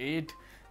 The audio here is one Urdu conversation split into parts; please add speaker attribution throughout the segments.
Speaker 1: 8।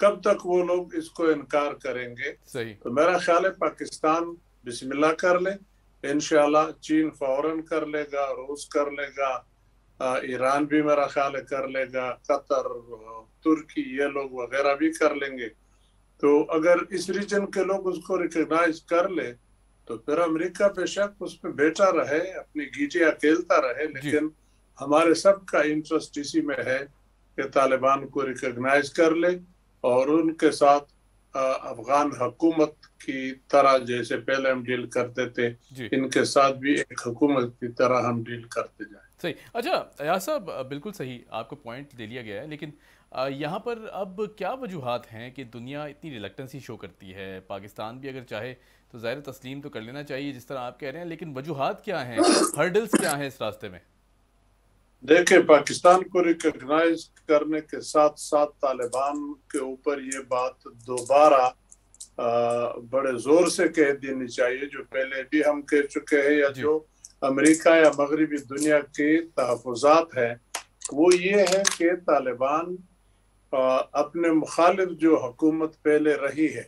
Speaker 2: کب تک وہ لوگ اس کو انکار کریں گے؟
Speaker 1: صحیح.
Speaker 2: تو میرا خیال ہے پاکستان بسم اللہ کر لے، انشاءاللہ چین فوراً کر لے گا، روس کر لے گا، ایران بھی میرا خیال ہے کر لے گا، قطر، ترکی، یہ لوگ وغیرہ بھی کر لیں گے. تو اگر اس ریجن کے لوگ اس کو ریکگنائز کر لے تو پھر امریکہ بے شک اس میں بیٹھا رہے، اپنی گیٹیاں کھیلتا رہے،
Speaker 1: جی.
Speaker 2: لیکن ہمارے سب کا انٹرسٹ اسی میں ہے کہ طالبان کو ریکگنائز کر لے اور ان کے ساتھ افغان حکومت کی طرح جیسے پہلے ہم ڈیل کرتے تھے
Speaker 1: جی.
Speaker 2: ان کے ساتھ بھی ایک حکومت کی طرح ہم ڈیل کرتے جائیں.
Speaker 1: صحیح. اچھا ایاز صاحب، بالکل صحیح، آپ کو پوائنٹ دے لیا گیا ہے، لیکن یہاں پر اب کیا وجوہات ہیں کہ دنیا اتنی ریلکٹنسی شو کرتی ہے؟ پاکستان بھی اگر چاہے تو ظاہر تسلیم تو کر لینا چاہیے جس طرح آپ کہہ رہے ہیں، لیکن وجوہات کیا ہیں، ہرڈلز کیا ہیں اس راستے میں؟
Speaker 2: دیکھیں، پاکستان کو ریکگنائز کرنے کے ساتھ ساتھ طالبان کے اوپر یہ بات دوبارہ بڑے زور سے کہہ دینی چاہیے، جو پہلے بھی ہم کہہ چکے ہیں، یا
Speaker 1: جی.
Speaker 2: جو امریکہ یا مغربی دنیا کے تحفظات ہیں، وہ یہ ہے کہ طالبان اپنے مخالف جو حکومت پہلے رہی ہے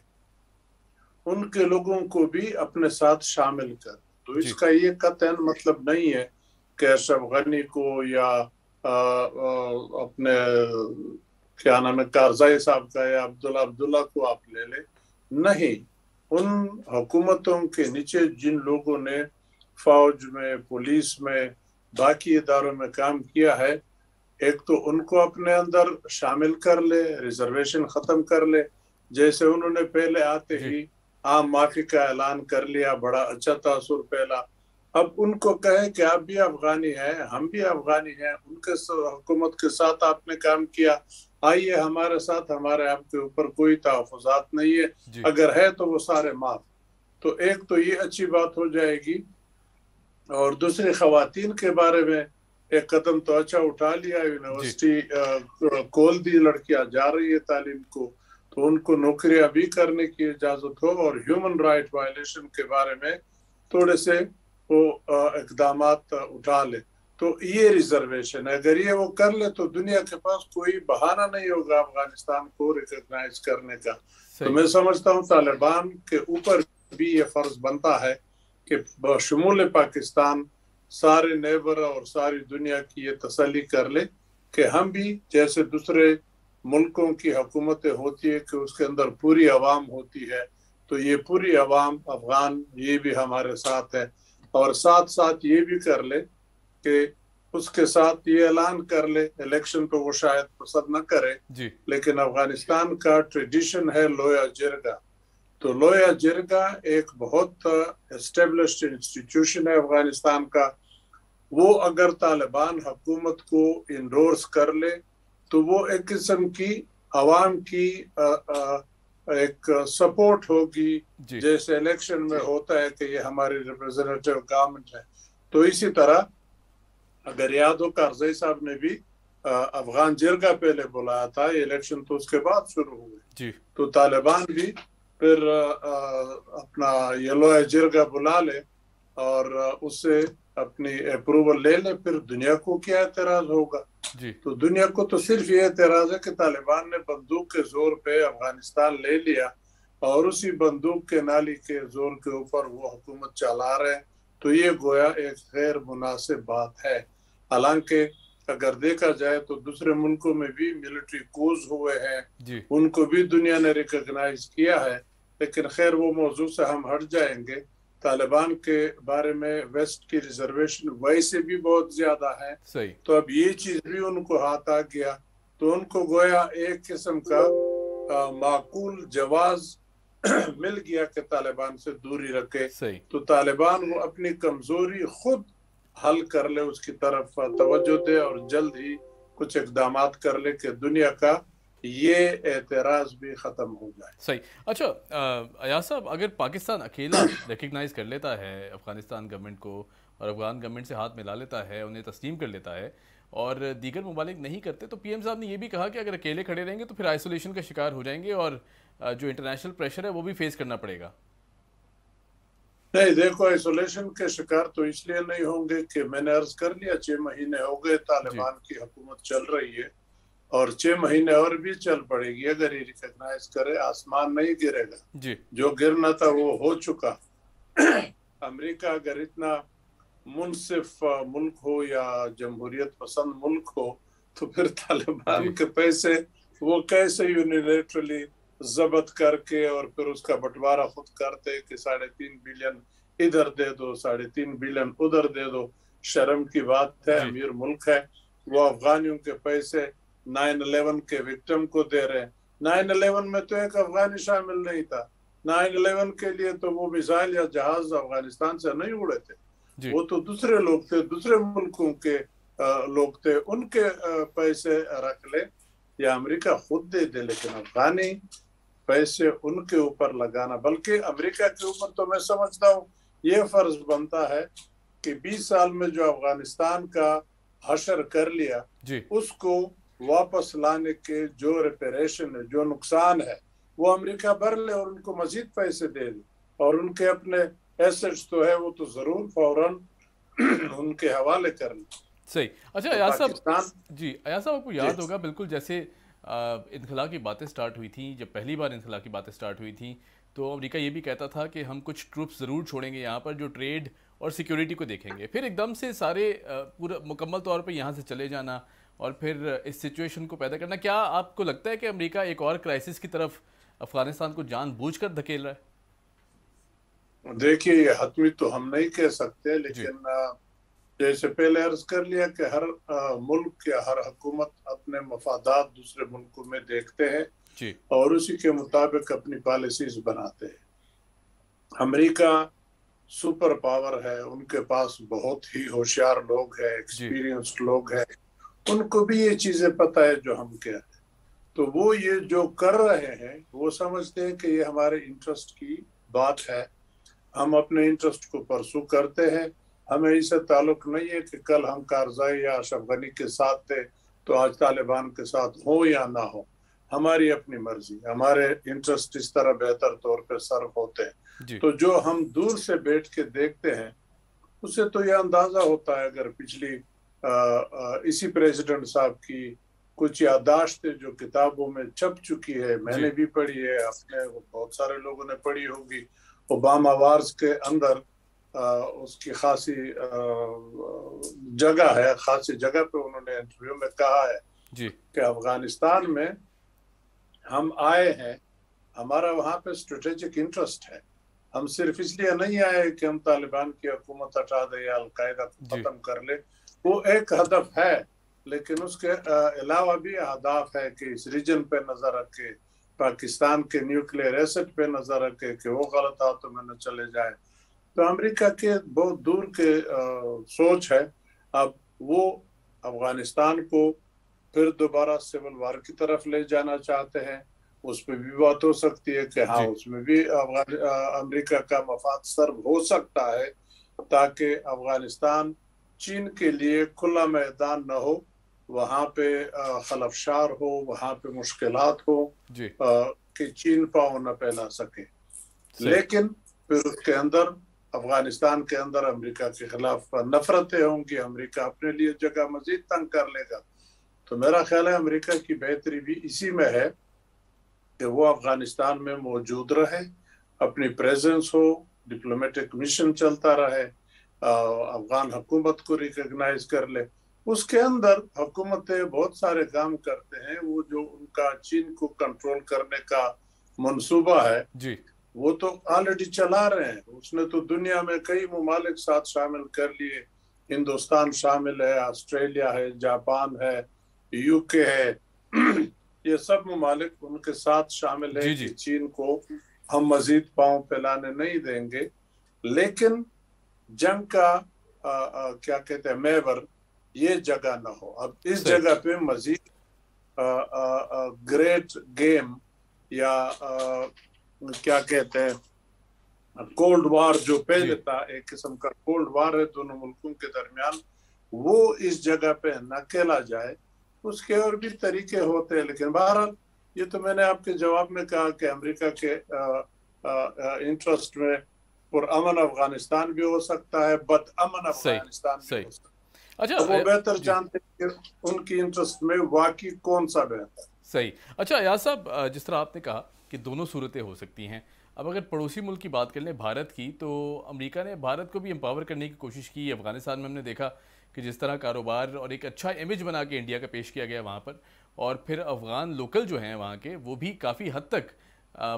Speaker 2: ان کے لوگوں کو بھی اپنے ساتھ شامل کر. تو اس کا یہ قطعاً مطلب نہیں ہے کہ اشرف غنی کو یا اپنے کیا نام ہے کارزائی صاحب کا یا عبداللہ کو آپ لے لیں. نہیں، ان حکومتوں کے نیچے جن لوگوں نے فوج میں، پولیس میں، باقی اداروں میں کام کیا ہے، ایک تو ان کو اپنے اندر شامل کر لے، ریزرویشن ختم کر لے. جیسے انہوں نے پہلے آتے ہی عام معافی کا اعلان کر لیا، بڑا اچھا تاثر پھیلا. اب ان کو کہے کہ آپ بھی افغانی ہیں، ہم بھی افغانی ہیں، ان کے حکومت کے ساتھ آپ نے کام کیا، آئیے ہمارے ساتھ، ہمارے آپ کے اوپر کوئی تحفظات نہیں ہے، اگر ہے تو وہ سارے معاف. تو ایک تو یہ اچھی بات ہو جائے گی. اور دوسری، خواتین کے بارے میں ایک قدم تو اچھا اٹھا لیا، یونیورسٹی کھول دی، لڑکیاں جا رہی ہے تعلیم کو، تو ان کو نوکریاں بھی کرنے کی اجازت ہو. اور ہیومن رائٹ وائلیشن کے بارے میں تھوڑے سے وہ اقدامات اٹھا لے. تو یہ ریزرویشن ہے، اگر یہ وہ کر لے تو دنیا کے پاس کوئی بہانہ نہیں ہوگا افغانستان کو ریکگنائز کرنے کا. تو میں سمجھتا ہوں طالبان کے اوپر بھی یہ فرض بنتا ہے کہ بشمول پاکستان سارے نیبر اور ساری دنیا کی یہ تسلی کر لے کہ ہم بھی جیسے دوسرے ملکوں کی حکومتیں ہوتی ہے کہ اس کے اندر پوری عوام ہوتی ہے، تو یہ پوری عوام افغان یہ بھی ہمارے ساتھ ہے. اور ساتھ ساتھ یہ بھی کر لے کہ اس کے ساتھ یہ اعلان کر لے، الیکشن تو وہ شاید پسند نہ کرے، لیکن افغانستان کا ٹریڈیشن ہے لویا جرگا. تو لویا جرگا ایک بہت اسٹیبلشڈ انسٹیٹیوشن ہے افغانستان کا. وہ اگر طالبان حکومت کو انڈورس کر لے تو وہ ایک قسم کی عوام کی ایک سپورٹ ہوگی، جیسے الیکشن میں ہوتا ہے کہ یہ ہماری ریپرزینٹیو گورنمنٹ ہے. تو اسی طرح اگر یاد ہو کارزائی صاحب نے بھی افغان جرگا پہلے بلایا تھا، یہ الیکشن تو اس کے بعد شروع ہوئے، تو طالبان بھی پھر اپنا یہ لویا جرگا بلا لے اور اس سے اپنی اپروول لے لے، پھر دنیا کو کیا اعتراض ہوگا؟ تو دنیا کو تو صرف یہ اعتراض ہے کہ طالبان نے بندوق کے زور پہ افغانستان لے لیا اور اسی بندوق کے نالی کے زور کے اوپر وہ حکومت چلا رہے ہیں. تو یہ گویا ایک غیر مناسب بات ہے. حالانکہ اگر دیکھا جائے تو دوسرے ملکوں میں بھی ملٹری کوز ہوئے ہیں، ان کو بھی دنیا نے ریکگنائز کیا ہے. لیکن خیر وہ موضوع سے ہم ہٹ جائیں گے. طالبان کے بارے میں ویسٹ کی ریزرویشن ویسے بھی بہت زیادہ ہے، تو اب یہ چیز بھی ان کو ہاتھ آ گیا، تو ان کو گویا ایک قسم کا معقول جواز مل گیا کہ طالبان سے دوری رکھے. تو طالبان وہ اپنی کمزوری خود حل کر لے، اس کی طرف توجہ دے اور جلد ہی کچھ اقدامات کر لے کہ دنیا کا یہ اعتراض بھی ختم ہو جائے.
Speaker 1: صحیح. اچھا ایاز صاحب، اگر پاکستان اکیلا ریکگنائز کر لیتا ہے افغانستان گورنمنٹ کو اور افغان گورنمنٹ سے ہاتھ ملا لیتا ہے، انہیں تسلیم کر لیتا ہے، اور دیگر ممالک نہیں کرتے، تو پی ایم صاحب نے یہ بھی کہا کہ اگر اکیلے کھڑے رہیں گے تو پھر آئسولیشن کا شکار ہو جائیں گے اور جو انٹرنیشنل پریشر ہے وہ بھی فیس کرنا پڑے گا.
Speaker 2: نہیں، دیکھو آئسولیشن کے شکار تو اس لیے نہیں ہوں گے کہ میں نے عرض کر لیا 6 مہینے ہو گئے طالبان کی حکومت چل رہی ہے اور 6 مہینے اور بھی چل پڑے گی اگر یہ ریکگنائز کرے. آسمان نہیں گرے گا
Speaker 1: جی
Speaker 2: جو گرنا تھا وہ ہو چکا. امریکہ اگر اتنا منصف ملک ہو یا جمہوریت پسند ملک ہو تو پھر طالبان کے پیسے وہ کیسے یونیلیٹرلی ضبط کر کے اور پھر اس کا بٹوارہ خود کرتے کہ 3.5 بلین ادھر دے دو 3.5 بلین ادھر دے دو. شرم کی بات ہے. امیر ملک ہے وہ افغانیوں کے پیسے 9/11 کے وکٹم کو دے رہے ہیں. 9/11 میں تو ایک افغانی شامل نہیں تھا. 9/11 کے لیے تو وہ میزائل یا جہاز افغانستان سے نہیں اڑے تھے. وہ تو دوسرے لوگ تھے, دوسرے ملکوں کے لوگ تھے. ان کے پیسے رکھ لے یا امریکہ خود دے دے, لیکن افغانی پیسے ان کے اوپر لگانا, بلکہ امریکہ کے اوپر تو میں سمجھتا ہوں یہ فرض بنتا ہے کہ 20 سال میں جو افغانستان کا حشر کر لیا اس کو واپس لانے کے جو ریپیریشن ہے, جو نقصان ہے, وہ امریکہ بھر لے اور ان کو مزید پیسے دے دے. اور ان کے اپنے ایسٹس تو ہے وہ تو ضرور فوراً ان کے حوالے کر لیں.
Speaker 1: صحیح. اچھا ایاز صاحب, جی ایاز صاحب آپ کو یاد ہوگا بالکل جیسے انخلا کی باتیں سٹارٹ ہوئی تھیں, جب پہلی بار انخلا کی باتیں سٹارٹ ہوئی تھیں تو امریکہ یہ بھی کہتا تھا کہ ہم کچھ ٹروپس ضرور چھوڑیں گے یہاں پر جو ٹریڈ اور سیکیورٹی کو دیکھیں گے. پھر ایک دم سے سارے پورا مکمل طور پہ یہاں سے چلے جانا اور پھر اس سچویشن کو پیدا کرنا. کیا آپ کو لگتا ہے کہ امریکہ ایک اور کرائسس کی طرف افغانستان کو جان بوجھ کر دھکیل رہا ہے؟
Speaker 2: دیکھیے یہ حتمی تو ہم نہیں کہہ سکتے, لیکن جیسے پہلے عرض کر لیا کہ ہر ملک یا ہر حکومت اپنے مفادات دوسرے ملکوں میں دیکھتے ہیں اور اسی کے مطابق اپنی پالیسیز بناتے ہیں. امریکہ سپر پاور ہے, ان کے پاس بہت ہی ہوشیار لوگ ہیں, ایکسپیرینسڈ لوگ ہیں, ان کو بھی یہ چیزیں پتہ ہے جو ہم کہتے ہیں. تو وہ یہ جو کر رہے ہیں وہ سمجھتے ہیں کہ یہ ہمارے انٹرسٹ کی بات ہے, ہم اپنے انٹرسٹ کو پرسو کرتے ہیں. ہمیں اس سے تعلق نہیں ہے کہ کل ہم کارزائی یا اشرف غنی کے ساتھ تھے تو آج طالبان کے ساتھ ہو یا نہ ہو. ہماری اپنی مرضی, ہمارے انٹرسٹ اس طرح بہتر طور پہ سرو ہوتے ہیں. تو جو ہم دور سے بیٹھ کے دیکھتے ہیں اس سے تو یہ اندازہ ہوتا ہے, اگر پچھلی اسی پریزیڈنٹ صاحب کی کچھ یادداشتیں جو کتابوں میں چھپ چکی ہے, میں نے بھی پڑھی ہے, اپنے بہت سارے لوگوں نے پڑھی ہوگی, اوباما وارز کے اندر اس کی خاصی جگہ ہے, خاصی جگہ پہ انہوں نے انٹرویو میں کہا ہے کہ افغانستان میں ہم آئے ہیں, ہمارا وہاں پہ اسٹریٹجک انٹرسٹ ہے. ہم صرف اس لیے نہیں آئے کہ ہم طالبان کی حکومت ہٹا دیں یا القاعدہ کو ختم کر لیں, وہ ایک ہدف ہے, لیکن اس کے علاوہ بھی اہداف ہے کہ اس ریجن پہ نظر رکھے, پاکستان کے نیوکلیئر ایسٹ پہ نظر رکھے کہ وہ غلط ہاتھوں میں نہ چلے جائے. تو امریکہ کے بہت دور کے سوچ ہے. اب وہ افغانستان کو پھر دوبارہ سول وار کی طرف لے جانا چاہتے ہیں. اس پہ بھی بات ہو سکتی ہے کہ ہاں اس میں بھی امریکہ کا مفاد سرو ہو سکتا ہے تاکہ افغانستان چین کے لیے کھلا میدان نہ ہو, وہاں پہ خلفشار ہو, وہاں پہ مشکلات ہو کہ چین پاؤں نہ پھیلا سکے. لیکن پھر اس کے اندر افغانستان کے اندر امریکہ کے خلاف نفرتیں ہوں گی, امریکہ اپنے لیے جگہ مزید تنگ کر لے گا. تو میرا خیال ہے امریکہ کی بہتری بھی اسی میں ہے کہ وہ افغانستان میں موجود رہے, اپنی پریزنس ہو, ڈپلومیٹک مشن چلتا رہے, افغان حکومت کو ریکگنائز کر لے. اس کے اندر حکومتیں بہت سارے کام کرتے ہیں, وہ جو ان کا چین کو کنٹرول کرنے کا منصوبہ ہے وہ تو آلریڈی چلا رہے ہیں. اس نے تو دنیا میں کئی ممالک ساتھ شامل کر لیے, ہندوستان شامل ہے, آسٹریلیا ہے, جاپان ہے, یو کے ہے, یہ سب ممالک ان کے ساتھ شامل ہے کہ چین کو ہم مزید پاؤں پھیلانے نہیں دیں گے. لیکن جنگ کا کیا کہتے ہیں محور یہ جگہ نہ ہو. اب اس جگہ پہ مزید گریٹ گیم یا کیا کہتے ہیں کولڈ وار جو پہلے تھا, ایک قسم کا کولڈ وار ہے دونوں ملکوں کے درمیان, وہ اس جگہ پہ نہ کھیلا جائے. اس کے اور بھی طریقے ہوتے ہیں, لیکن بہرحال یہ تو میں نے آپ کے جواب میں کہا کہ امریکہ کے انٹرسٹ میں پر امن افغانستان بھی ہو سکتا ہے, بد امن افغانستان بھی ہو سکتا ہے.
Speaker 1: اچھا
Speaker 2: وہ بہتر جانتے ہیں کہ ان کی انٹرسٹ میں واقعی کون سا بہتر.
Speaker 1: صحیح. اچھا ایاز صاحب، جس طرح آپ نے کہا کہ دونوں صورتیں ہو سکتی ہیں، اب اگر پڑوسی ملک کی بات کر لیں بھارت کی، تو امریکہ نے بھارت کو بھی امپاور کرنے کی کوشش کی. افغانستان میں ہم نے دیکھا کہ جس طرح کاروبار اور ایک اچھا امیج بنا کے انڈیا کا پیش کیا گیا وہاں پر، اور پھر افغان لوکل جو ہیں وہاں کے وہ بھی کافی حد تک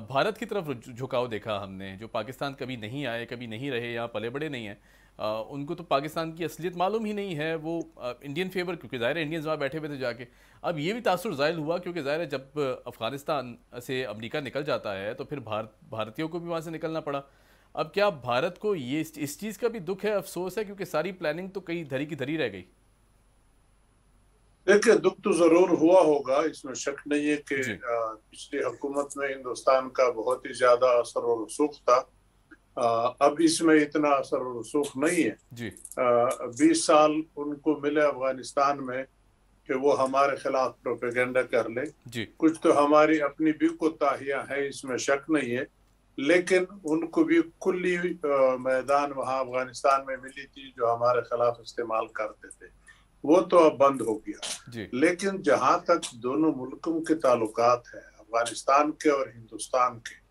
Speaker 1: بھارت کی طرف جھکاؤ دیکھا ہم نے. جو پاکستان کبھی نہیں آئے، کبھی نہیں رہے، یہاں پلے بڑے نہیں ہیں، ان کو تو پاکستان کی اصلیت معلوم ہی نہیں ہے. وہ انڈین فیور، کیونکہ ظاہر ہے انڈینز وہاں بیٹھے ہوئے تھے جا کے. اب یہ بھی تاثر ظاہر ہوا کیونکہ ظاہر ہے جب افغانستان سے امریکہ نکل جاتا ہے تو پھر بھارتیوں کو بھی وہاں سے نکلنا پڑا. اب کیا بھارت کو یہ اس چیز کا بھی دکھ ہے، افسوس ہے، کیونکہ ساری پلاننگ تو کئی دھری کی دھری رہ گئی؟
Speaker 2: دیکھیں، دکھ تو ضرور ہوا ہوگا، اس میں شک نہیں ہے کہ پچھلی حکومت میں ہندوستان کا بہت ہی زیادہ اثر و رسوخ تھا. اب اس میں اتنا اثر و رسوخ نہیں ہے. 20 سال ان کو ملے افغانستان میں کہ وہ ہمارے خلاف پروپیگنڈا کر لے. کچھ تو ہماری اپنی بھی کوتاہیاں ہیں، اس میں شک نہیں ہے، لیکن ان کو بھی کلی میدان وہاں افغانستان میں ملی تھی جو ہمارے خلاف استعمال کرتے تھے. وہ تو اب بند ہو گیا. لیکن جہاں تک دونوں ملکوں کے تعلقات ہیں، افغانستان کے اور ہندوستان کے،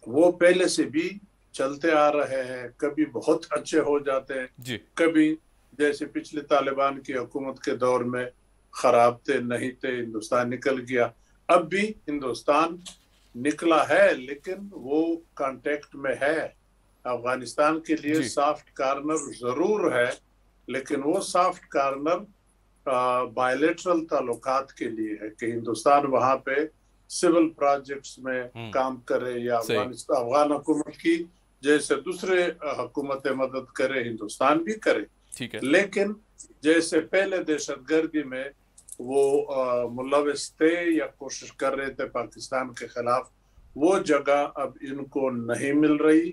Speaker 2: وہ پہلے سے بھی چلتے آ رہے ہیں. کبھی بہت اچھے ہو جاتے ہیں، کبھی جیسے پچھلے طالبان کی حکومت کے دور میں خراب تھے، نہیں تھے، ہندوستان نکل گیا. اب بھی ہندوستان نکلا ہے لیکن وہ کانٹیکٹ میں ہے. افغانستان کے لیے سافٹ کارنر ضرور ہے، لیکن وہ سافٹ کارنر بائیلیٹرل تعلقات کے لیے ہے کہ ہندوستان وہاں پہ سول پروجیکٹس میں کام کرے یا افغان حکومت کی جیسے دوسرے حکومتیں مدد کرے، ہندوستان بھی کرے. لیکن جیسے پہلے دہشت گردی میں وہ ملوث تھے یا کوشش کر رہے تھے پاکستان کے خلاف، وہ جگہ اب ان کو نہیں مل رہی.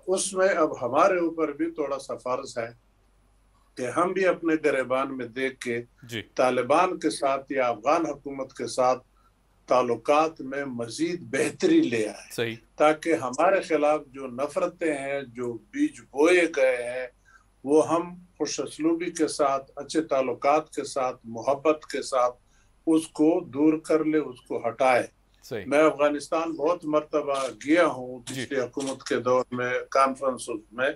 Speaker 2: اس میں اب ہمارے اوپر بھی تھوڑا سا فرض ہے کہ ہم بھی اپنے گریبان میں دیکھ کے طالبان کے ساتھ یا افغان حکومت کے ساتھ تعلقات میں مزید بہتری لے آئے، تاکہ ہمارے خلاف جو نفرتیں ہیں، جو بیج بوئے گئے ہیں، وہ ہم خوش اسلوبی کے ساتھ، اچھے تعلقات کے ساتھ، محبت کے ساتھ اس کو دور کر لے، اس کو ہٹائے. میں افغانستان بہت مرتبہ گیا ہوں پچھلی حکومت کے دور میں کانفرنس میں،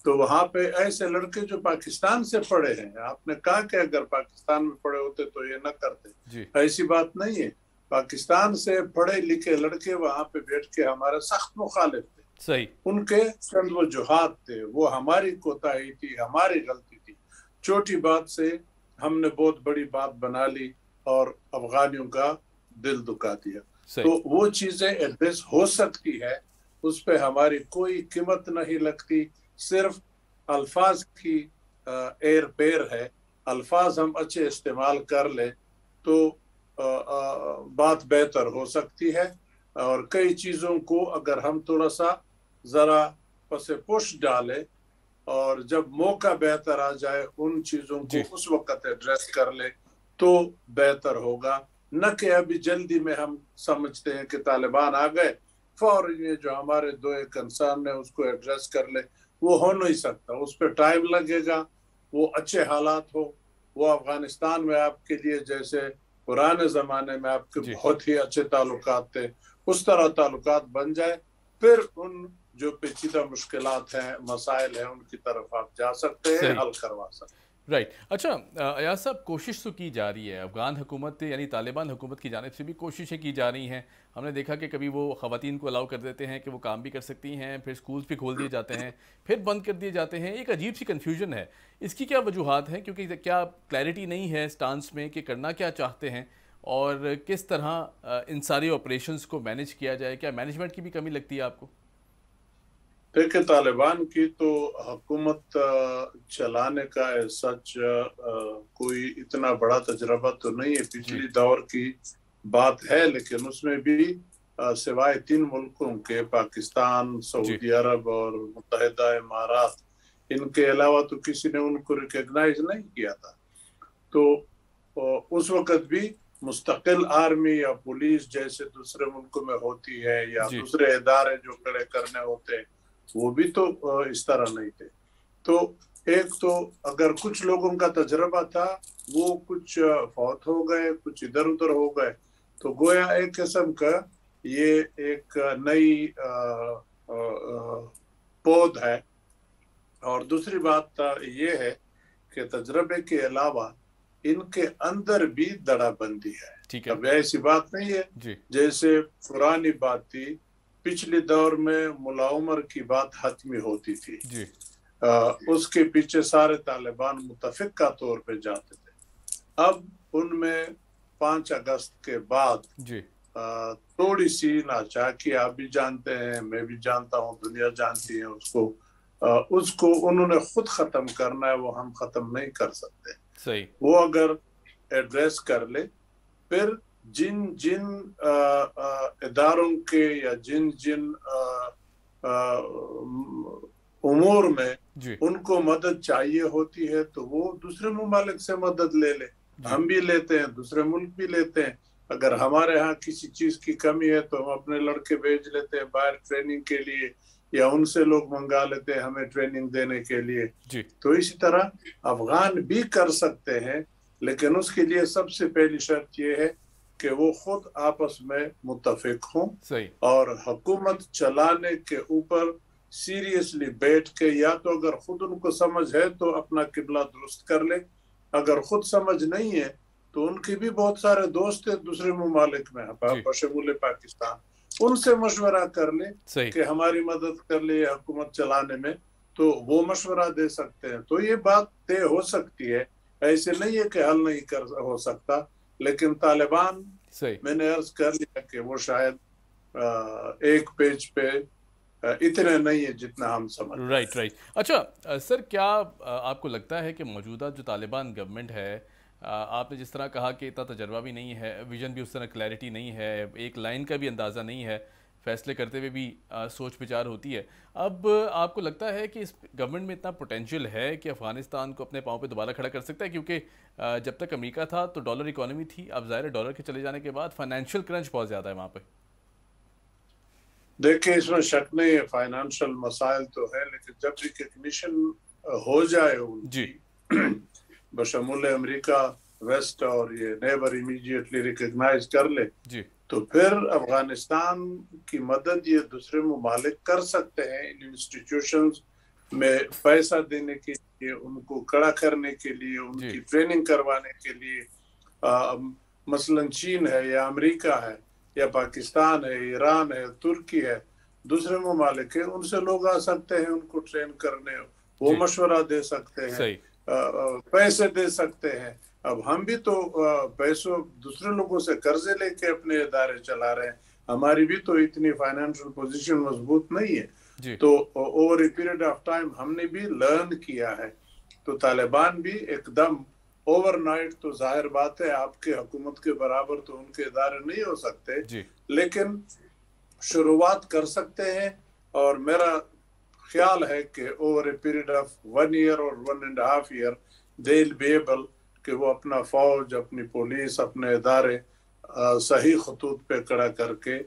Speaker 2: تو وہاں پہ ایسے لڑکے جو پاکستان سے پڑھے ہیں، آپ نے کہا کہ اگر پاکستان میں پڑھے ہوتے تو یہ نہ کرتے. ایسی بات نہیں ہے. پاکستان سے پڑھے لکھے لڑکے وہاں پہ بیٹھ کے ہمارے سخت مخالف تھے. ان کے چند وجوہات تھے، وہ ہماری کوتاہی تھی، ہماری غلطی تھی. چھوٹی بات سے ہم نے بہت بڑی بات بنا لی اور افغانیوں کا دل دکھا دیا. تو وہ چیزیں ایڈریس ہو سکتی ہے، اس پہ ہماری کوئی قیمت نہیں لگتی. صرف الفاظ کی ایر پیر ہے. الفاظ ہم اچھے استعمال کر لیں تو بات بہتر ہو سکتی ہے. اور کئی چیزوں کو اگر ہم تھوڑا سا ذرا پس پوش ڈالیں اور جب موقع بہتر آ جائے ان چیزوں کو اس وقت ایڈریس کر لیں تو بہتر ہوگا. نہ کہ ابھی جلدی میں ہم سمجھتے ہیں کہ طالبان آ گئے، فوراً یہ جو ہمارے دو ایک کنسرن ہے اس کو ایڈریس کر لیں. وہ ہو نہیں سکتا، اس پہ ٹائم لگے گا. وہ اچھے حالات ہو، وہ افغانستان میں آپ کے لیے جیسے پرانے زمانے میں آپ کے بہت ہی اچھے تعلقات تھے، اس طرح تعلقات بن جائے، پھر ان جو پیچیدہ مشکلات ہیں، مسائل ہیں، ان کی طرف آپ جا سکتے ہیں، حل کروا سکتے ہیں.
Speaker 1: رائٹ. اچھا ایاز صاحب، کوشش تو کی جا رہی ہے، افغان حکومت یعنی طالبان حکومت کی جانب سے بھی کوششیں کی جا رہی ہیں. ہم نے دیکھا کہ کبھی وہ خواتین کو الاؤ کر دیتے ہیں کہ وہ کام بھی کر سکتی ہیں، پھر سکولز بھی کھول دیے جاتے ہیں، پھر بند کر دیے جاتے ہیں. ایک عجیب سی کنفیوژن ہے. اس کی کیا وجوہات ہیں؟ کیونکہ کیا کلیئرٹی نہیں ہے سٹانس میں کہ کرنا کیا چاہتے ہیں اور کس طرح ان سارے آپریشنز کو مینیج کیا جائے. کیا مینجمنٹ کی بھی کمی لگتی ہے آپ کو؟
Speaker 2: دیکھیں، طالبان کی تو حکومت چلانے کا سچ کوئی اتنا بڑا تجربہ تو نہیں ہے. پچھلی دور کی بات ہے، لیکن اس میں بھی سوائے 3 ملکوں کے، پاکستان، سعودی عرب اور متحدہ امارات، ان کے علاوہ تو کسی نے ان کو ریکگنائز نہیں کیا تھا. تو اس وقت بھی مستقل آرمی یا پولیس جیسے دوسرے ملکوں میں ہوتی ہے یا دوسرے ادارے جو کھڑے کرنے ہوتے ہیں، وہ بھی تو اس طرح نہیں تھے. تو ایک تو اگر کچھ لوگوں کا تجربہ تھا وہ کچھ فوت ہو گئے، کچھ ادھر ادھر ہو گئے، تو گویا ایک قسم کا یہ ایک نئی پود ہے. اور دوسری بات یہ ہے کہ تجربے کے علاوہ ان کے اندر بھی دڑا بندی ہے. اب ایسی بات نہیں ہے جیسے پرانی بات تھی، پچھلی دور میں ملا عمر کی بات حتمی ہوتی تھی، اس کے پیچھے سارے طالبان متفقہ طور پہ جاتے تھے. اب ان میں 5 اگست کے بعد تھوڑی سی ناچاکی، آپ بھی جانتے ہیں، میں بھی جانتا ہوں، دنیا جانتی ہے اس کو انہوں نے خود ختم کرنا ہے، وہ ہم ختم نہیں کر سکتے. وہ اگر ایڈریس کر لے، پھر جن جن اداروں کے یا جن جن امور میں ان کو مدد چاہیے ہوتی ہے تو وہ دوسرے ممالک سے مدد لے لے. ہم بھی لیتے ہیں، دوسرے ملک بھی لیتے ہیں. اگر ہمارے ہاں کسی چیز کی کمی ہے تو ہم اپنے لڑکے بھیج لیتے ہیں باہر ٹریننگ کے لیے، یا ان سے لوگ منگا لیتے ہیں ہمیں ٹریننگ دینے کے لیے. تو اسی طرح افغان بھی کر سکتے ہیں، لیکن اس کے لیے سب سے پہلی شرط یہ ہے کہ وہ خود آپس میں متفق ہوں اور حکومت چلانے کے اوپر سیریسلی بیٹھ کے، یا تو اگر خود ان کو سمجھ ہے تو اپنا قبلہ درست کر لے، اگر خود سمجھ نہیں ہے تو ان کے بھی بہت سارے دوست ہیں دوسرے ممالک میں بشمول پاکستان، ان سے مشورہ کر لیں کہ ہماری مدد کر لے حکومت چلانے میں، تو وہ مشورہ دے سکتے ہیں. تو یہ بات طے ہو سکتی ہے، ایسے نہیں ہے کہ حل نہیں ہو سکتا. لیکن طالبان میں نے عرض کر لیا کہ وہ شاید ایک پیج پہ اتنے نہیں ہے جتنا ہم سمجھ.
Speaker 1: رائٹ. اچھا سر، کیا آپ کو لگتا ہے کہ موجودہ جو طالبان گورنمنٹ ہے، آپ نے جس طرح کہا کہ اتنا تجربہ بھی نہیں ہے، ویژن بھی اس طرح کلیئرٹی نہیں ہے، ایک لائن کا بھی اندازہ نہیں ہے، فیصلے کرتے ہوئے بھی سوچ وچار ہوتی ہے، اب آپ کو لگتا ہے کہ اس گورنمنٹ میں اتنا پوٹینشیل ہے کہ افغانستان کو اپنے پاؤں پہ دوبارہ کھڑا کر سکتا ہے؟ کیونکہ جب تک امریکہ تھا تو ڈالر اکانومی تھی، اب ظاہر ہے ڈالر کے چلے جانے کے بعد فائنینشیل کرنچ بہت زیادہ ہے وہاں پہ.
Speaker 2: دیکھیں اس میں شک نہیں ہے، فائنانشل مسائل تو ہے، لیکن جب ریکگنیشن ہو جائے ان کی بشمول امریکہ، ویسٹ اور یہ نیبر امیڈیٹلی ریکگنائز کر لے، تو پھر افغانستان کی مدد یہ دوسرے ممالک کر سکتے ہیں ان انسٹیٹیوشنز میں پیسہ دینے کے لیے، ان کو کھڑا کرنے کے لیے، ان کی ٹریننگ کروانے کے لیے. مثلا چین ہے یا امریکہ ہے یا پاکستان ہے، ایران ہے، ترکی ہے، دوسرے ممالک ہیں، ان سے لوگ آ سکتے ہیں ان کو ٹرین کرنے، وہ مشورہ دے سکتے ہیں، پیسے دے سکتے ہیں. اب ہم بھی تو پیسوں دوسرے لوگوں سے قرضے لے کے اپنے ادارے چلا رہے ہیں، ہماری بھی تو اتنی فائنینشل پوزیشن مضبوط نہیں ہے. تو over a period of time ہم نے بھی لرن کیا ہے. تو طالبان بھی ایک دم اوور نائٹ تو ظاہر بات ہے آپ کے حکومت کے برابر تو ان کے ادارے نہیں ہو سکتے، لیکن شروعات کر سکتے ہیں. اور میرا خیال ہے کہ over a period of 1 year اور 1.5 year they'll be able کہ وہ اپنا فوج، اپنی پولیس، اپنے ادارے صحیح خطوط پہ کھڑا کر کے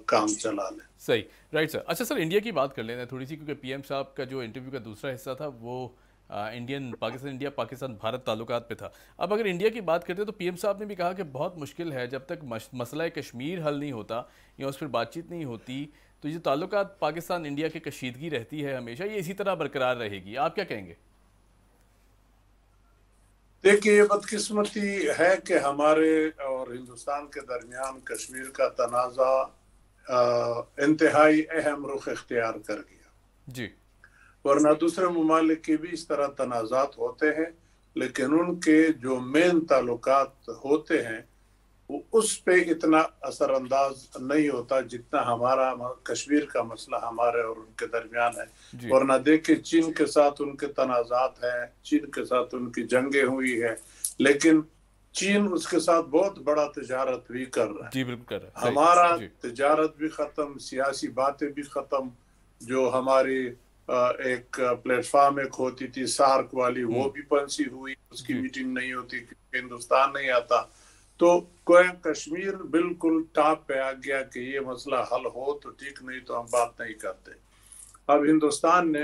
Speaker 2: کام چلا لیں.
Speaker 1: صحیح. Right sir. اچھا سر، انڈیا کی بات کر لینا تھوڑی سی، کیونکہ پی ایم صاحب کا جو انٹرویو کا دوسرا حصہ تھا وہ انڈیا پاکستان بھارت تعلقات پہ تھا. اب اگر انڈیا کی بات کرتے تو پی ایم صاحب نے بھی کہا کہ بہت مشکل ہے جب تک مسئلہ کشمیر حل نہیں ہوتا یا اس پر بات چیت نہیں ہوتی تو یہ تعلقات پاکستان انڈیا کی کشیدگی رہتی ہے ہمیشہ، یہ اسی طرح برقرار رہے گی. آپ کیا کہیں گے؟
Speaker 2: دیکھیے یہ بدقسمتی ہے کہ ہمارے اور ہندوستان کے درمیان کشمیر کا تنازع انتہائی اہم رخ اختیار کر گیا. ورنہ دوسرے ممالک کے بھی اس طرح تنازعات ہوتے ہیں، لیکن ان کے جو مین تعلقات ہوتے ہیں وہ اس پہ اتنا اثر انداز نہیں ہوتا جتنا ہمارا کشمیر کا مسئلہ ہمارے اور ان کے درمیان ہے. ورنہ دیکھیں چین کے ساتھ ان کے تنازعات ہیں، چین کے ساتھ ان کی جنگیں ہوئی ہیں، لیکن چین اس کے ساتھ بہت بڑا تجارت بھی کر رہا ہے. ہمارا تجارت بھی ختم، سیاسی باتیں بھی ختم. جو ہماری ایک پلیٹ فارم ایک ہوتی تھی سارک والی، وہ بھی پنسی ہوئی، اس کی میٹنگ نہیں ہوتی کیونکہ ہندوستان نہیں آتا. تو کوئی کشمیر بالکل ٹاپ پہ آ گیا کہ یہ مسئلہ حل ہو تو ٹھیک، نہیں تو ہم بات نہیں کرتے. اب ہندوستان نے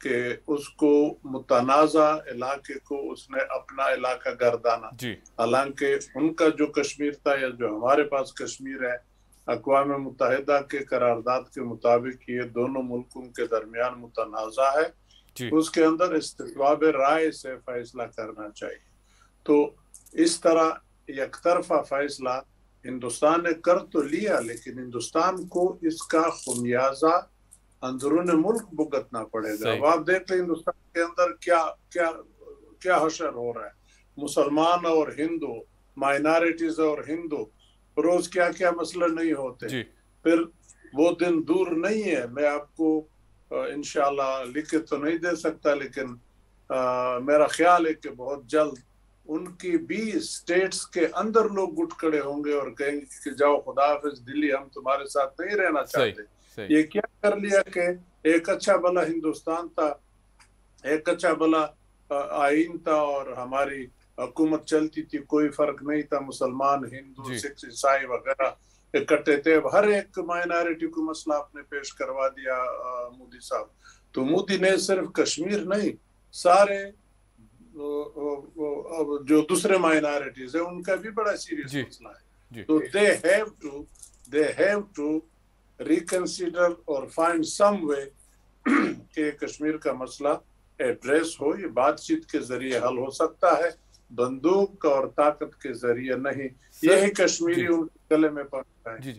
Speaker 2: کہ اس کو متنازع علاقے کو اس نے اپنا علاقہ گردانا. حالانکہ ان کا جو کشمیر تھا یا جو ہمارے پاس کشمیر ہے، اقوام متحدہ کے قرارداد کے مطابق یہ دونوں ملکوں کے درمیان متنازع ہے. اس کے اندر استحباب رائے سے فیصلہ کرنا چاہیے. تو اس طرح یک طرفہ فیصلہ ہندوستان نے کر تو لیا، لیکن ہندوستان کو اس کا خمیازہ اندرون ملک بھگتنا پڑے گا. اب آپ دیکھ لیں ہندوستان کے اندر کیا حشر ہو رہا ہے. مسلمان اور ہندو، مائنارٹیز اور ہندو، روز کیا مسئلہ نہیں ہوتے. پھر وہ دن دور نہیں ہے. میں آپ کو انشاءاللہ لکھ تو نہیں دے سکتا، لیکن میرا خیال ہے کہ بہت جلد ان کی بھی اسٹیٹس کے اندر لوگ اٹھ کھڑے ہوں گے اور کہیں گے کہ جاؤ خدا حافظ دلی، ہم تمہارے ساتھ نہیں رہنا چاہتے. یہ کیا کر لیا کہ ایک اچھا بھلا ہندوستان تھا، ایک اچھا بھلا آئین تھا اور ہماری حکومت چلتی تھی، کوئی فرق نہیں تھا. مسلمان، ہندو، سکھ، عیسائی وغیرہ اکٹھے تھے. ہر ایک مائنارٹی کو مسئلہ آپ نے پیش کروا دیا مودی صاحب. تو مودی نے صرف کشمیر نہیں، سارے جو دوسرے مائنارٹیز ہیں ان کا بھی بڑا سیریس مسئلہ ہے. تو they have to reconsider اور find some way کہ کشمیر کا مسئلہ ایڈریس ہو. یہ بات چیت کے ذریعے حل ہو سکتا ہے، بندوق اور طاقت کے ذریعے نہیں. یہی کشمیری ان کے گلے میں پڑتا ہے.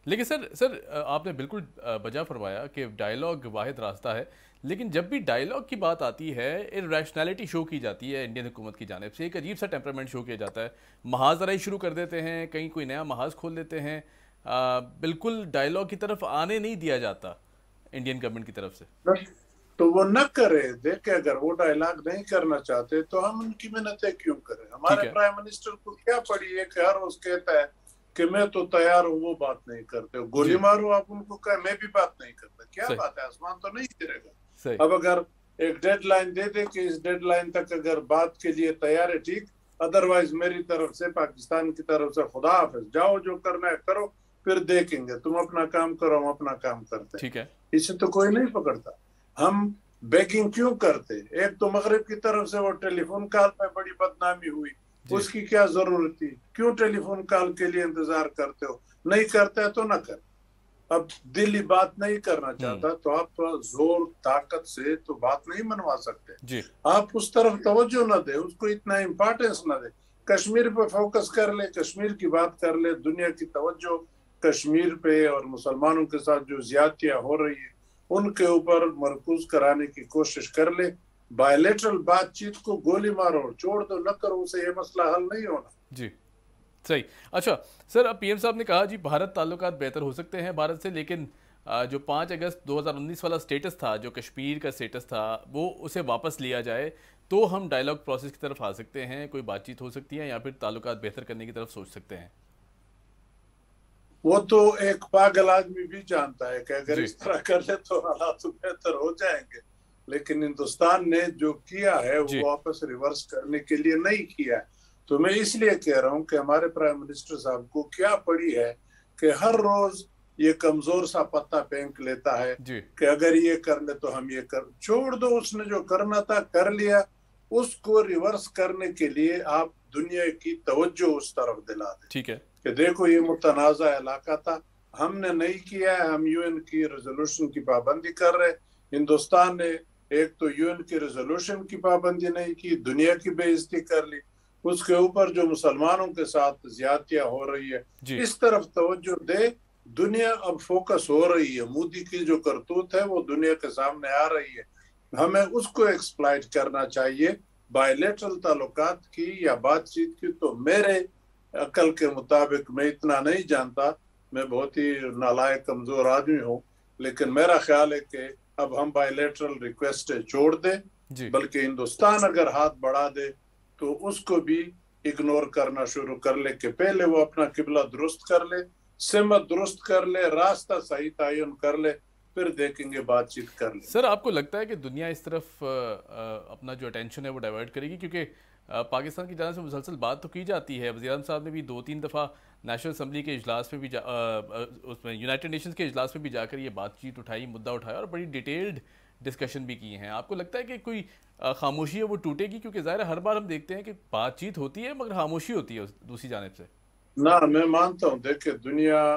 Speaker 1: لیکن سر آپ نے بالکل بجا فرمایا کہ ڈائیلاگ واحد راستہ ہے، لیکن جب بھی ڈائیلاگ کی بات آتی ہے ریشنلٹی شو کی جاتی ہے انڈین حکومت کی جانب سے. ایک عجیب سا ٹیمپرامنٹ شو کیا جاتا ہے، محاذ رائے شروع کر دیتے ہیں، کہیں کوئی نیا محاذ کھول دیتے ہیں. بالکل ڈائیلاگ کی طرف آنے نہیں دیا جاتا انڈین گورنمنٹ کی طرف سے.
Speaker 2: تو وہ نہ کرے. دیکھیں اگر وہ ڈائیلاگ نہیں کرنا چاہتے تو ہم ان کی محنتیں کیوں کریں. ہمارے پرائم منسٹر کو کیا پڑی ہے کہ ہر روز کہتا ہے کہ میں تو تیار ہوں، وہ بات نہیں کرتے. گولی مارو، آپ ان کو کہیں میں بھی بات نہیں کرتا. کیا بات ہے، آسمان تو نہیں گرے گا. اب اگر ایک ڈیڈ لائن دے دے کہ اس ڈیڈ لائن تک اگر بات کے لیے تیار ہے ٹھیک، ادروائز میری طرف سے، پاکستان کی طرف سے خدا حافظ، جاؤ جو کرنا ہے کرو، پھر دیکھیں گے. تم اپنا کام کرو، ہم اپنا کام کرتے.
Speaker 1: ٹھیک ہے،
Speaker 2: اسے تو کوئی نہیں پکڑتا. ہم بیکنگ کیوں کرتے؟ ایک تو مغرب کی طرف سے وہ ٹیلی فون کال پہ بڑی بدنامی ہوئی، اس کی کیا ضرورت تھی؟ کیوں ٹیلی فون کال کے لیے انتظار کرتے ہو؟ نہیں کرتے تو نہ کر. اب دلی بات نہیں کرنا چاہتا تو آپ زور طاقت سے تو بات نہیں منوا سکتے. آپ اس طرف توجہ نہ دے، اس کو اتنا امپورٹنس نہ دے. کشمیر پہ فوکس کر لے، کشمیر کی بات کر لے. دنیا کی توجہ کشمیر پہ اور مسلمانوں کے ساتھ جو زیادتیاں ہو رہی ہیں ان کے اوپر مرکوز کرانے کی کوشش کر لے. بائیلیٹرل بات چیت کو گولی مارو اور چھوڑ دو، نہ کرو، اسے یہ مسئلہ حل نہیں ہونا.
Speaker 1: جی صحیح. اچھا سر، اب پی ایم صاحب نے کہا جی بھارت تعلقات بہتر ہو سکتے ہیں بھارت سے، لیکن جو 5 اگست 2019 والا سٹیٹس تھا، جو کشمیر کا سٹیٹس تھا، وہ اسے واپس لیا جائے تو ہم ڈائیلاگ پروسیس کی طرف آ سکتے ہیں، کوئی بات چیت ہو سکتی ہے، یا پھر تعلقات بہتر کرنے کی طرف سوچ سکتے ہیں.
Speaker 2: وہ تو ایک پاگل آدمی بھی جانتا ہے کہ اگر اس طرح کر لے تو حالات بہتر ہو جائیں گے. لیکن ہندوستان نے جو کیا ہے وہ واپس ریورس کرنے کے لیے نہیں کیا ہے. تو میں اس لیے کہہ رہا ہوں کہ ہمارے پرائم منسٹر صاحب کو کیا پڑی ہے کہ ہر روز یہ کمزور سا پتہ پھینک لیتا ہے کہ اگر یہ کر لے تو ہم یہ کر. چھوڑ دو، اس نے جو کرنا تھا کر لیا. اس کو ریورس کرنے کے لیے آپ دنیا کی توجہ اس طرف دلا دیں.
Speaker 1: ٹھیک ہے
Speaker 2: کہ دیکھو یہ متنازع علاقہ تھا، ہم نے نہیں کیا ہے، ہم یو این کی ریزولوشن کی پابندی کر رہے. ہندوستان نے ایک تو یو این کی ریزولوشن کی پابندی نہیں کی، دنیا کی بے عزتی کر لی. اس کے اوپر جو مسلمانوں کے ساتھ زیادتیاں ہو رہی ہے اس طرف توجہ دے. دنیا اب فوکس ہو رہی ہے، مودی کی جو کرتوت ہے وہ دنیا کے سامنے آ رہی ہے. ہمیں اس کو ایکسپلائٹ کرنا چاہیے. بائیلیٹرل تعلقات کی یا بات چیت کی تو میرے عقل کے مطابق، میں اتنا نہیں جانتا، میں بہت ہی نالائق کمزور آدمی ہوں، لیکن میرا خیال ہے کہ اب ہم بائیلیٹرل ریکویسٹ چھوڑ دیں. بلکہ ہندوستان اگر ہاتھ بڑھا دے تو اس کو بھی اگنور کرنا شروع کر لے کہ پہلے وہ اپنا قبلہ درست کر لے، سمت درست کر لے، راستہ صحیح تعین کر لے، پھر دیکھیں گے، بات چیت کر لیں.
Speaker 1: سر آپ کو لگتا ہے کہ دنیا اس طرف اپنا جو اٹینشن ہے وہ ڈائیورٹ کرے گی؟ کیونکہ پاکستان کی جانب سے مسلسل بات تو کی جاتی ہے، وزیر اعظم صاحب نے بھی 2-3 دفعہ نیشنل اسمبلی کے اجلاس میں بھی اس میں یونائٹڈ نیشنز کے اجلاس میں بھی جا کر یہ بات چیت اٹھائی، مدعا اٹھایا اور بڑی ڈیٹیلڈ ڈسکشن بھی کی ہیں. آپ کو لگتا ہے کہ کوئی خاموشی ہے وہ ٹوٹے گی؟ کیونکہ ظاہر ہے ہر بار ہم دیکھتے ہیں کہ بات چیت ہوتی ہے مگر خاموشی ہوتی ہے دوسری جانب سے.
Speaker 2: نہ میں مانتا ہوں، دیکھیں دنیا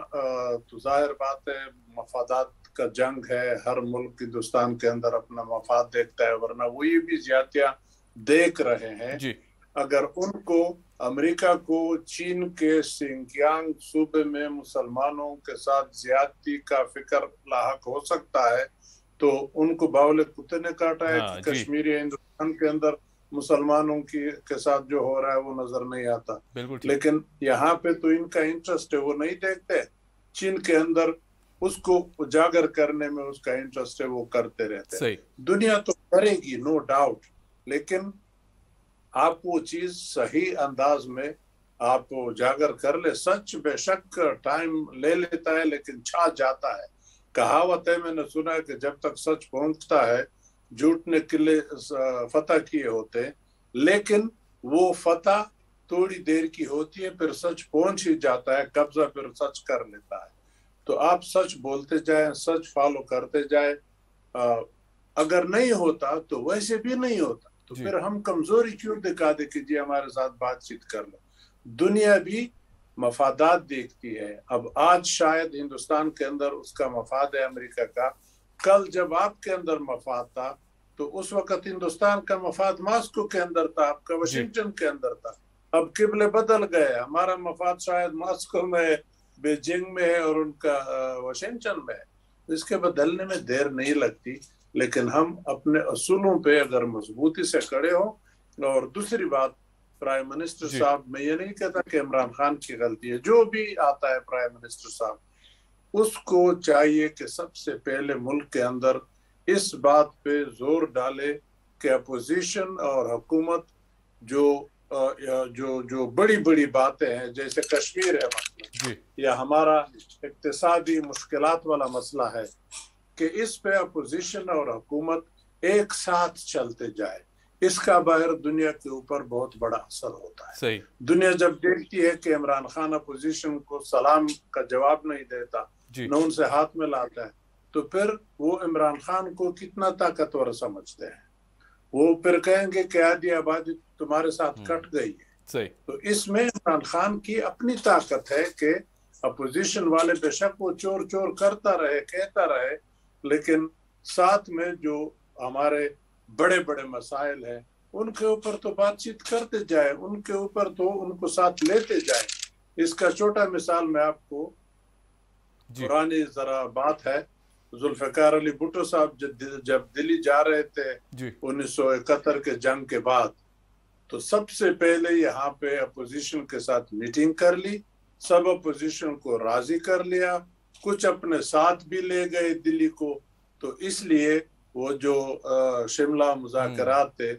Speaker 2: تو ظاہر بات ہے مفادات کا جنگ ہے، ہر ملک ہندوستان کے اندر اپنا مفاد دیکھتا ہے، ورنہ وہ یہ بھی زیادتیاں دیکھ رہے ہیں.
Speaker 1: جی
Speaker 2: اگر ان کو امریکہ کو چین کے سنکیانگ صوبے میں مسلمانوں کے ساتھ زیادتی کا فکر لاحق ہو سکتا ہے تو ان کو باول کتے نے کاٹا ہے کہ کشمیری ہندوستان کے اندر مسلمانوں کے ساتھ جو ہو رہا ہے وہ نظر نہیں آتا. لیکن یہاں پہ تو ان کا انٹرسٹ ہے، وہ نہیں دیکھتے. چین کے اندر اس کو اجاگر کرنے میں اس کا انٹرسٹ ہے، وہ کرتے رہتے. دنیا تو کرے گی نو ڈاؤٹ، لیکن آپ وہ چیز صحیح انداز میں آپ اجاگر کر لے. سچ بے شک ٹائم لے لیتا ہے لیکن چھا جاتا ہے. کہاوت ہے، میں نے سنا ہے کہ جب تک سچ پہنچتا ہے جھوٹ نے قلعے فتح کیے ہوتے ہیں، لیکن وہ فتح تھوڑی دیر کی ہوتی ہے، پھر سچ پہنچ ہی جاتا ہے، قبضہ پھر سچ کر لیتا ہے. تو آپ سچ بولتے جائیں، سچ فالو کرتے جائیں. اگر نہیں ہوتا تو ویسے بھی نہیں ہوتا، تو پھر ہم کمزوری کیوں دکھا دے کہ جی ہمارے ساتھ بات چیت کر لو. دنیا بھی مفادات دیکھتی ہے. اب آج شاید ہندوستان کے اندر اس کا مفاد ہے امریکہ کا، کل جب آپ کے اندر مفاد تھا تو اس وقت ہندوستان کا مفاد ماسکو کے اندر تھا، آپ کا واشنگٹن کے اندر تھا. اب قبلے بدل گئے، ہمارا مفاد شاید ماسکو میں، بیجنگ میں ہے اور ان کا واشنگٹن میں ہے. اس کے بدلنے میں دیر نہیں لگتی، لیکن ہم اپنے اصولوں پہ اگر مضبوطی سے کھڑے ہوں. اور دوسری بات، پرائم منسٹر صاحب، میں یہ نہیں کہتا کہ عمران خان کی غلطی ہے، جو بھی آتا ہے پرائم منسٹر صاحب اس کو چاہیے کہ سب سے پہلے ملک کے اندر اس بات پہ زور ڈالے کہ اپوزیشن اور حکومت جو بڑی بڑی باتیں ہیں جیسے کشمیر ہے مسئلہ یا ہمارا اقتصادی مشکلات والا مسئلہ ہے، کہ اس پہ اپوزیشن اور حکومت ایک ساتھ چلتے جائے. اس کا باہر دنیا کے اوپر بہت بڑا اثر ہوتا ہے. دنیا جب دیکھتی ہے کہ عمران خان اپوزیشن کو سلام کا جواب نہیں دیتا، نہ ان سے ہاتھ میں لاتا ہے، تو پھر وہ عمران خان کو کتنا طاقتور سمجھتے ہیں. وہ پھر کہیں گے کہ آدھی آبادی تمہارے ساتھ کٹ گئی ہے. تو اس میں عمران خان کی اپنی طاقت ہے کہ اپوزیشن والے بے شک وہ چور چور کرتا رہے، کہتا رہے، لیکن ساتھ میں جو ہمارے بڑے بڑے مسائل ہیں ان کے اوپر تو بات چیت کرتے جائے، ان کے اوپر تو ان کو ساتھ لیتے جائے. اس کا چھوٹا مثال میں آپ کو پرانی ذرا بات ہے، ذوالفقار علی بھٹو صاحب جب دلی جا رہے تھے 1971 کے جنگ کے بعد، تو سب سے پہلے یہاں پہ اپوزیشن کے ساتھ میٹنگ کر لی، سب اپوزیشن کو راضی کر لیا، کچھ اپنے ساتھ بھی لے گئے دلی کو. تو اس لیے وہ جو شملہ مذاکرات تھے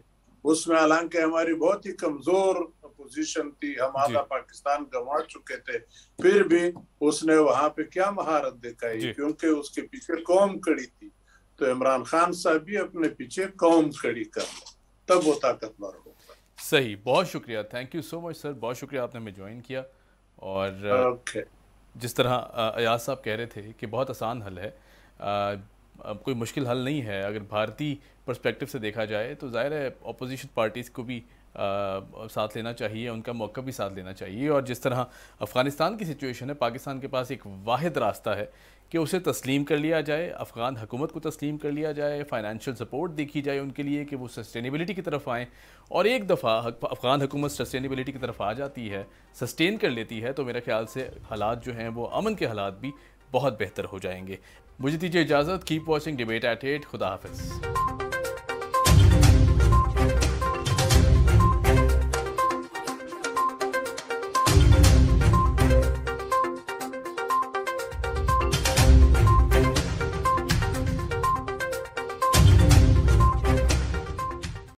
Speaker 2: اس میں حالانکہ ہماری بہت ہی کمزور اپوزیشن تھی، ہم آدھا پاکستان گنوا چکے تھے، پھر بھی اس نے وہاں پہ کیا مہارت دکھائی، کیونکہ اس کے پیچھے قوم کھڑی تھی. تو عمران خان صاحب بھی اپنے پیچھے قوم کھڑی کر لو، تب وہ طاقتور ہوگا.
Speaker 1: صحیح، بہت شکریہ، تھینک یو سو مچ سر، بہت شکریہ آپ نے ہمیں جوائن کیا. اور جس طرح ایاز صاحب کہہ رہے تھے کہ بہت آسان حل ہے، کوئی مشکل حل نہیں ہے. اگر بھارتی پرسپیکٹو سے دیکھا جائے تو ظاہر ہے اپوزیشن پارٹیز کو بھی ساتھ لینا چاہیے، ان کا موقع بھی ساتھ لینا چاہیے. اور جس طرح افغانستان کی سچویشن ہے، پاکستان کے پاس ایک واحد راستہ ہے کہ اسے تسلیم کر لیا جائے، افغان حکومت کو تسلیم کر لیا جائے، فائنینشیل سپورٹ دیکھی جائے ان کے لیے کہ وہ سسٹینیبلٹی کی طرف آئیں. اور ایک دفعہ افغان حکومت سسٹینیبلٹی کی طرف آ جاتی ہے، سسٹین کر لیتی ہے، تو میرے خیال سے حالات جو ہیں وہ امن کے حالات بھی بہت بہتر ہو جائیں گے. مجھے دیجیے اجازت. Keep watching debate at 8. خدا حافظ.